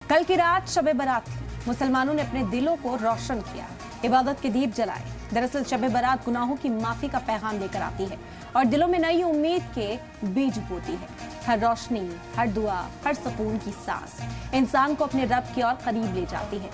कल की रात शब बारात थी। मुसलमानों ने अपने दिलों को रोशन किया, इबादत के दीप जलाए। दरअसल शब बारात गुनाहों की माफी का पैगाम लेकर आती है और दिलों में नई उम्मीद के बीज बोती है। हर रोशनी, हर दुआ, हर सुकून की सांस इंसान को अपने रब की ओर करीब ले जाती है।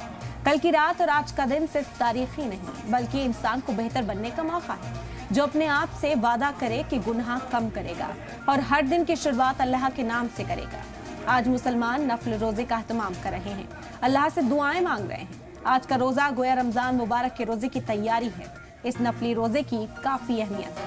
कल की रात और आज का दिन सिर्फ तारीखी नहीं बल्कि इंसान को बेहतर बनने का मौका है, जो अपने आप से वादा करे कि गुनाह कम करेगा और हर दिन की शुरुआत अल्लाह के नाम से करेगा। आज मुसलमान नफल रोजे का एहतमाम कर रहे हैं, अल्लाह से दुआएं मांग रहे हैं। आज का रोजा गोया रमजान मुबारक के रोजे की तैयारी है। इस नफली रोजे की काफी अहमियत है।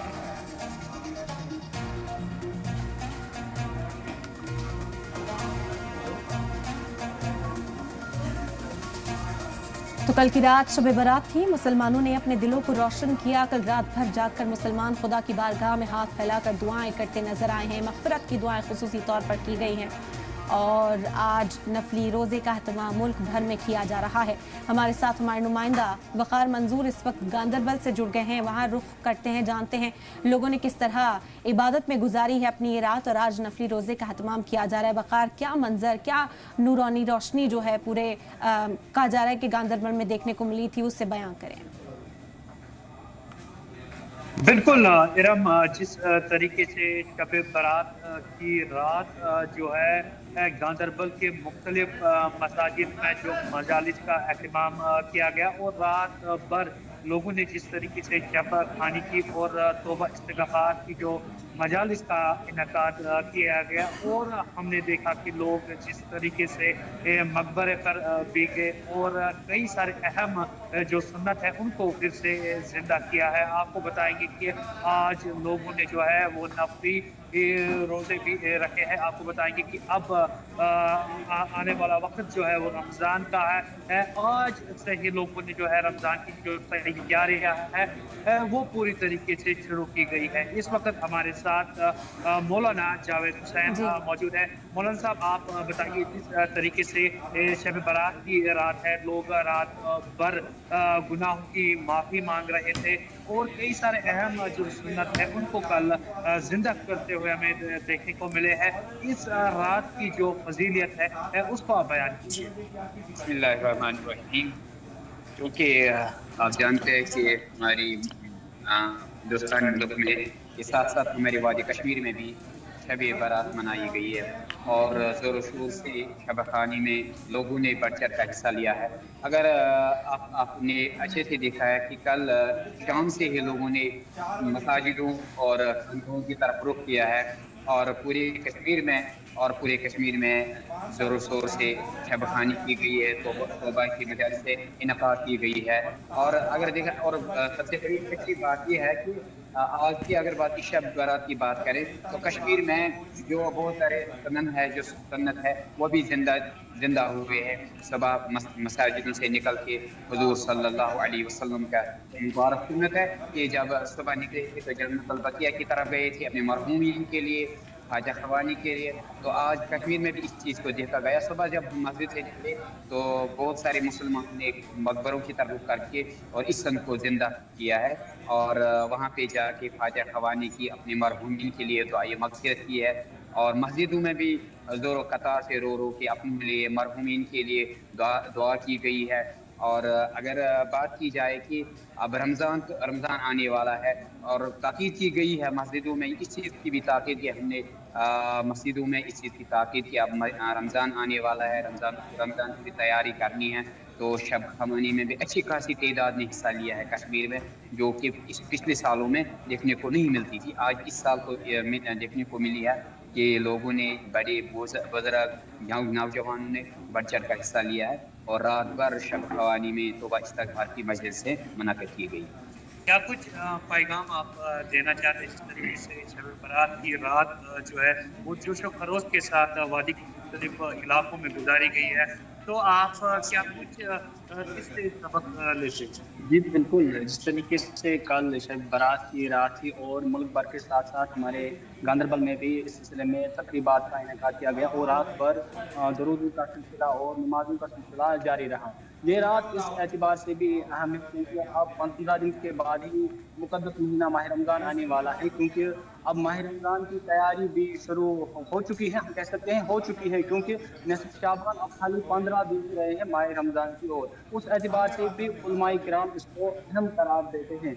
तो कल की रात शब बारात थी। मुसलमानों ने अपने दिलों को रोशन किया। कल रात भर जागकर मुसलमान खुदा की बारगाह में हाथ फैलाकर दुआएं करते नजर आए हैं। मग़फ़िरत की दुआएं खुसूसी तौर पर की गई हैं और आज नफली रोजे का एहतमाम मुल्क भर में किया जा रहा है। हमारे साथ हमारे नुमाइंदा वक़ार मंजूर इस वक्त गांदरबल से जुड़ गए हैं। वहाँ रुख करते हैं, जानते हैं लोगों ने किस तरह इबादत में गुजारी है अपनी ये रात और आज नफली रोजे का एहतमाम किया जा रहा है। वक़ार, क्या मंजर, क्या नूरानी रोशनी जो है पूरे कहा जा रहा है कि गांदरबल में देखने को मिली थी, उससे बयां करें। बिल्कुल इरम, जिस तरीके से शब बारात की रात जो है गांदरबल के मुख्तलिफ मसाजिद में जो मजालिस का एहतमाम किया गया और रात भर लोगों ने जिस तरीके से शब खानी की और तौबा इस्तिग़फ़ार की जो मजालिस का इनेकाद किया गया और हमने देखा कि लोग जिस तरीके से मकबरे पर भी गए और कई सारे अहम जो सुन्नत है उनको फिर से जिंदा किया है। आपको बताएंगे कि आज लोगों ने जो है वो नफली रोजे भी रखे हैं। आपको बताएंगे कि अब आने वाला वक्त जो है वो रमज़ान का है। आज से ही लोगों ने जो है रमज़ान की जो तैयारियां है वो पूरी तरीके से शुरू की गई है। इस वक्त हमारे साथ मौलाना जावेद हुसैन मौजूद है। मौलाना साहब, आप बताइए जिस तरीके से शब बारात की रात है, लोग रात भर गुनाहों की माफ़ी मांग रहे थे और कई सारे अहम जो सुन्नत है उनको कल जिंदा करते हुए हमें देखने को मिले हैं। इस रात की जो फजीलियत है उसको आप बयान कीजिए। बिस्मिल्लाहिर्रहमानिर्रहीम। क्योंकि आप जानते हैं कि हमारी हिंदुस्तान मुल्क में के साथ साथ हमारे वादी कश्मीर में भी शब बारात मनाई गई है और ज़ोर शोर से शब खानी में लोगों ने बढ़ चढ़ का हिस्सा लिया है। अगर आपने अच्छे से देखा है कि कल शाम से ही लोगों ने मसाजिदों और खंडों की तरफ रुख किया है और पूरे कश्मीर में ज़ोर शोर से शब खानी की गई है, तौबा की मजालिस से इनक़ाद की गई है। और अगर देखा और सबसे बड़ी अच्छी बात यह है कि आज की अगर शब बारात की बात करें तो कश्मीर में जो बहुत सारे सुन्नत है वो भी जिंदा हुए हैं। सुबह मसाजिदों से निकल के हुजूर सल्लल्लाहु अलैहि वसल्लम का मुबारक सुन्नत है कि जब सुबह निकले थे तो जन्नतुल बकिया की तरफ गए थे अपने मरहूमीन के लिए, हाजा खवानी के लिए। तो आज कश्मीर में भी इस चीज़ को देखा गया। सुबह जब मस्जिद से निकले तो बहुत सारे मुसलमानों ने मकबरों की तरफ करके और इस सन को जिंदा किया है और वहाँ पे जाके हाजा खवानी की, अपने मरहूमीन के लिए दुआए मग़फ़िरत की है और मस्जिदों में भी ज़ोर कतार से रो के अपने लिए, मरहूमीन के लिए दुआ की गई है। और अगर बात की जाए कि अब रमज़ान आने वाला है और ताकीद की गई है मस्जिदों में, इस चीज़ की भी ताकीद की हमने मस्जिदों में इस चीज़ की ताकीद की अब रमज़ान आने वाला है, रमज़ान की तैयारी करनी है। तो शब खमानी में भी अच्छी खासी तादाद ने हिस्सा लिया है कश्मीर में, जो कि इस पिछले सालों में देखने को नहीं मिलती थी। आज इस साल को देखने को मिली है कि लोगों ने, बड़े बुजुर्ग, नौजवानों ने बढ़ चढ़ का हिस्सा लिया है और रात भर शब खवानी में तौबा इस्तिग़फ़ार की मजलिस से मुनाक़िद की गई। क्या कुछ पैगाम आप देना चाहते हैं? जिस तरीके से शब बारात की रात जो है वो जोश व खरोश के साथ वादी के मुख्तलिफ इलाकों में गुजारी गई है, तो आप क्या कुछ किससे सबक लेते हैं? जी बिल्कुल, जिस तरीके से कल शब बारात की रात थी और मुल्क भर के साथ साथ हमारे गांदरबल में भी इस सिलसिले में तकरीबात का इनेकाद किया गया और रात भर दुरूद का सिलसिला और नमाज़ों का सिलसिला जारी रहा। ये रात इस एतबार से भी अहम है क्योंकि अब 15 दिन के बाद ही मुक़द्दस महीना माह रमज़ान आने वाला है, क्योंकि अब माह रमज़ान की तैयारी भी शुरू हो चुकी है, हम कह सकते हैं हो चुकी है, क्योंकि निसफ़ शाबान अब खाली 15 दिन रहे हैं माह रमज़ान की ओर। उस एतबार से भी उलमाए किराम इसको अहम करार देते हैं।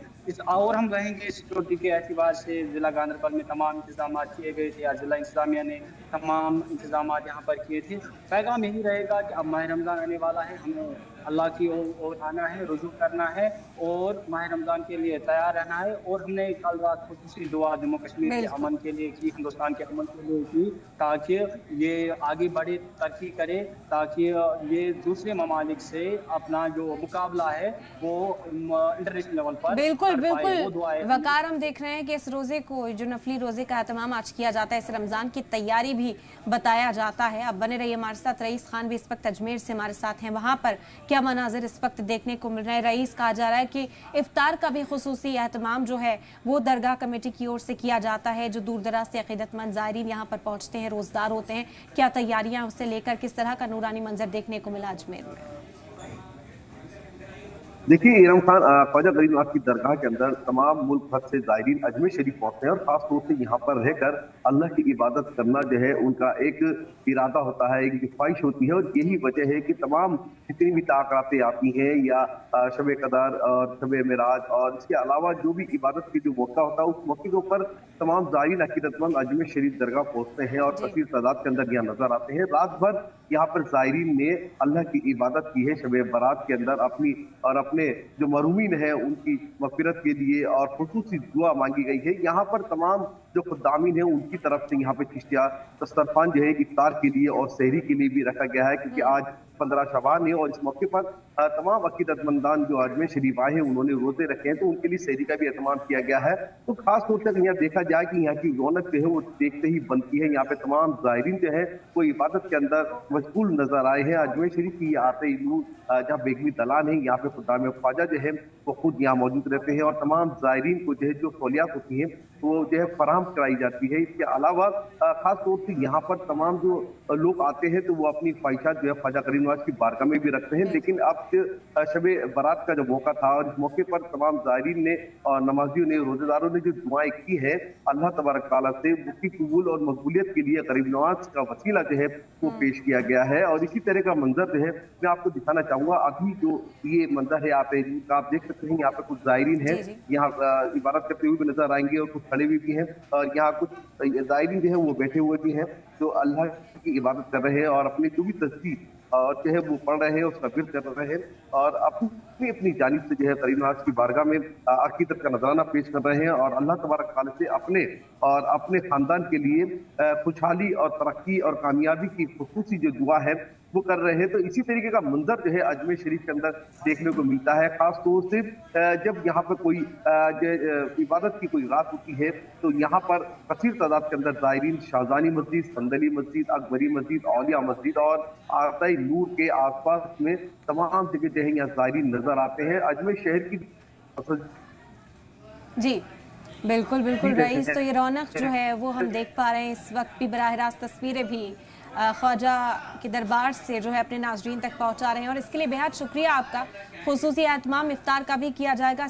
और हम कहेंगे सिक्योरिटी के एतबार से ज़िला गांदरबल में तमाम इंतजाम किए गए थे, या ज़िला इंतजामिया ने तमाम इंतजाम यहाँ पर किए थे। पैगाम यही रहेगा कि अब माह रमज़ान आने वाला है, हमें अल्लाह की ओर आना है, रुजू करना है और माह रमज़ान के लिए तैयार रहना है। और हमने कल रात को दूसरी दुआ जम्मू कश्मीर के अमन के लिए की, हिंदुस्तान के अमन के लिए की, ताकि ये आगे बढ़े, तरक्की करे, ताकि ये दूसरे ममालिक से अपना जो मुकाबला है वो इंटरनेशनल लेवल पर बिल्कुल बिल्कुल वकार, हम देख रहे हैं कि इस रोजे को, जो नफली रोजे का एहतमाम आज किया जाता है, इस रमजान की तैयारी भी बताया जाता है। अब बने रहिए हमारे साथ। रईस खान भी इस वक्त अजमेर से हमारे साथ हैं, वहां पर क्या मनाजिर इस वक्त देखने को मिल रहे हैं? रईस, कहा जा रहा है कि इफ्तार का भी खुसूसी एहतमाम जो है वो दरगाह कमेटी की ओर से किया जाता है। जो दूर दराज से अकीदतमंद ज़ायरीन यहाँ पर पहुंचते हैं, रोजदार होते हैं, क्या तैयारियां उससे लेकर किस तरह का नूरानी मंजर देखने को मिला अजमेर में? देखिए इरम खान, ख्वाजा गरीबनवाज की दरगाह के अंदर तमाम मुल्क भर से ज़ायरीन अजमेर शरीफ पहुंचते हैं और खास तौर से यहाँ पर रहकर अल्लाह की इबादत करना जो है उनका एक इरादा होता है, एक ख्वाहिश होती है। और यही वजह है कि तमाम जितनी भी ताक़रातें आती हैं या शब कदर और शब मेराज और इसके अलावा जो भी इबादत की जो मौका होता है, उस मौके के ऊपर तमाम ज़ायरीन अकीदतमंद अजमेर शरीफ दरगाह पहुँचते हैं और कसीर तादाद के अंदर यहाँ नजर आते हैं। रात भर यहाँ पर ज़ायरीन ने अल्लाह की इबादत की है शब बारात के अंदर, अपने जो मरूमीन है उनकी मग़फ़िरत के लिए और खुसूसी दुआ मांगी गई है। यहाँ पर तमाम जो खुदामीन है उनकी तरफ से यहाँ पे चिश्तिया दस्तरखान जो है इफ्तार के लिए और सहरी के लिए भी रखा गया है, क्योंकि आज 15 शबान है और इस मौके पर तमाम अकीदतमंदान जो अजमेर शरीफ आए हैं उन्होंने रोजे रखे हैं, तो उनके लिए सहरी का भी एहतमाम किया गया है। तो खास तौर से यहाँ देखा जाए कि यहाँ की रौनक जो है वो देखते ही बनती है। यहाँ पे तमाम ज़ायरीन जो है वो इबादत के अंदर मशगूल नजर आए हैं। अजमेर शरीफ की आते नूर जहाँ बेगमी दलान है, यहाँ पे खुदाम ख्वाजा जो है वो खुद यहाँ मौजूद रहते हैं और तमाम ज़ायरीन को जो है जो सहूलियात होती हैं वो जो है फराहम कराई जाती है। इसके अलावा खास तौर से यहाँ पर तमाम जो लोग आते हैं तो वो अपनी ख्वाहिशात जो है ख्वाजा गरीबनवाज की बारगाह में भी रखते हैं। लेकिन अब शबे बारात का जो मौका था और इस मौके पर तमाम ज़ायरीन ने और नमाजियों ने, रोजेदारों ने जो दुआएं की है अल्लाह तबारक तआला से, उसकी कबूल और मकबूलियत के लिए गरीबनवाज का वसीला जो है वो पेश किया गया है। और इसी तरह का मंजर जो है मैं आपको दिखाना चाहूंगा। अभी जो ये मंजर है आप देख सकते हैं, यहाँ पे कुछ ज़ायरीन है यहाँ इबादत करते हुए भी नजर आएंगे और कुछ खड़े हुए भी हैं और यहाँ कुछ ज़ायरीन जो है वो बैठे हुए भी हैं जो अल्लाह की इबादत कर रहे हैं और अपनी जो भी तस्बीह और जो है वो पढ़ रहे हैं, उसका विर्द कर रहे हैं और अपनी अपनी जानिब से जो है गरीबनवाज की बारगाह में अकीदत का नजराना पेश कर रहे हैं और अल्लाह तबारक तआला से अपने खानदान के लिए खुशहाली और तरक्की और कामयाबी की खुसूसी जो दुआ है वो कर रहे हैं। तो इसी तरीके का मंजर जो है अजमेर शरीफ के अंदर देखने को मिलता है। खास तौर से जब यहाँ पर कोई इबादत की कोई रात होती है तो यहाँ पर कसीर तादाद के अंदर ज़ायरीन शाहजानी मस्जिद, संदली मस्जिद, अकबरी मस्जिद, औलिया मस्जिद और आताई नूर के आसपास में तमाम जगह जो है यहाँ ज़ायरीन नजर आते हैं। अजमेर शहर की जी बिल्कुल बिल्कुल रईस, तो ये रौनक जो है वो हम देख पा रहे हैं इस वक्त भी। बराह रास्त तस्वीरें भी ख्वाजा के दरबार से जो है अपने नाज़रीन तक पहुंचा रहे हैं और इसके लिए बेहद शुक्रिया आपका। खुसूसी एहतमाम इफ्तार का भी किया जाएगा।